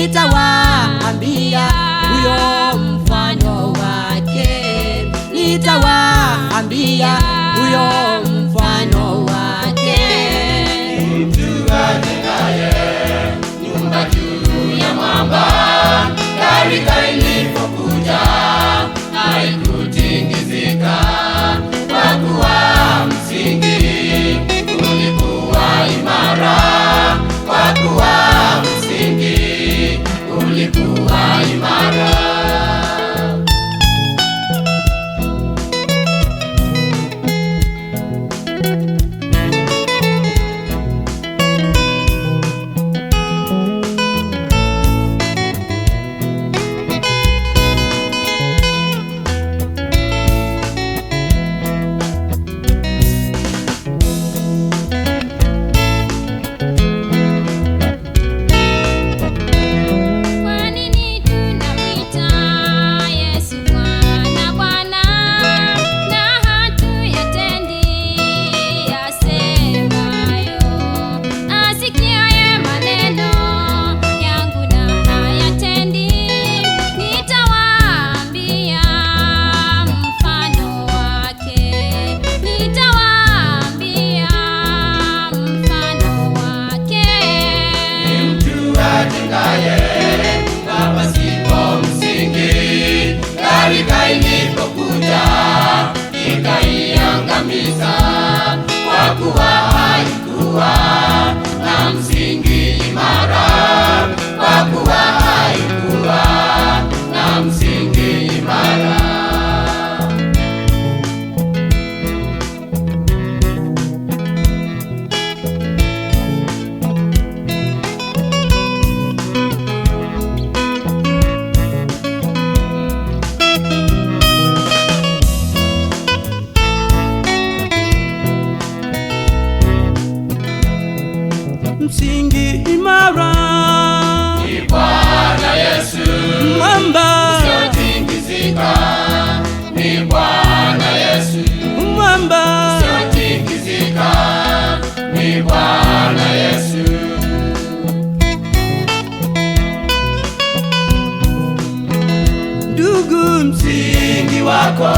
nitawaambia huyo mfano wake, nitawaambia huyo mfano wake. Mtu ajengaye nyumba juu ya mwamba, gharika ilipokuja haikutingizika, kwa kuwa msingi ulikuwa imara, kwa kuwa msingi ulikuwa imara. Gharika ilipokuja ikaiangamiza, kwa kuwa haikuwa na msingi imara, kwa kuwa haikuwa na msingi imara. Msingi imara ni Bwana Yesu, mwamba usiotingizika. Ni Bwana Yesu, mwamba usiotingizika. Ni Bwana Yesu. Ndugu, msingi wako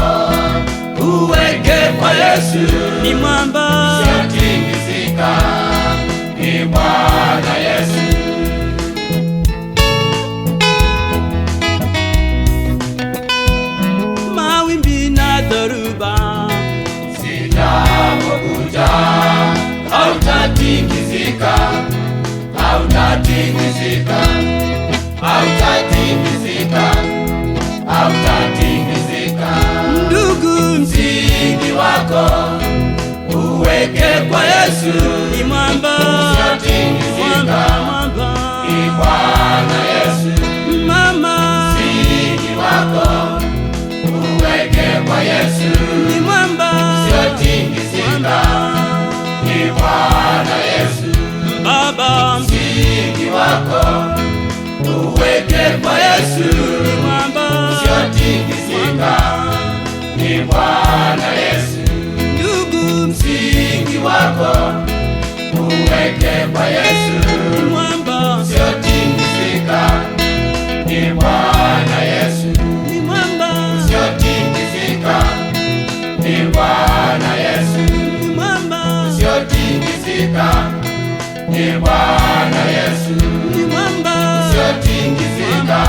uweke kwa Yesu, ni mwamba usiotingizika. Ni Bwana Yesu. mawimbi na dhoruba zinapokuja hautatingizika, hautatingizika, hautatingizika, hautatingizika. Ndugu, msingi wako uweke kwa Yesu, ni mwamba usiotingizika. Ni Bwana Yesu. mama, msingi wako uweke kwa Yesu, ni mwamba usiotingizika. Ni Bwana Yesu. baba, msingi wako uweke kwa Yesu, ni mwamba usiotingizika. Ni Bwana Yesu. ndugu, msingi wako uweke kwa Yesu, ni mwamba usiotingizika. Ni Bwana Yesu. ni mwamba usiotingizika. Ni Bwana Yesu. ni mwamba usiotingizika. Ni Bwana Yesu. ni mwamba usiotingizika.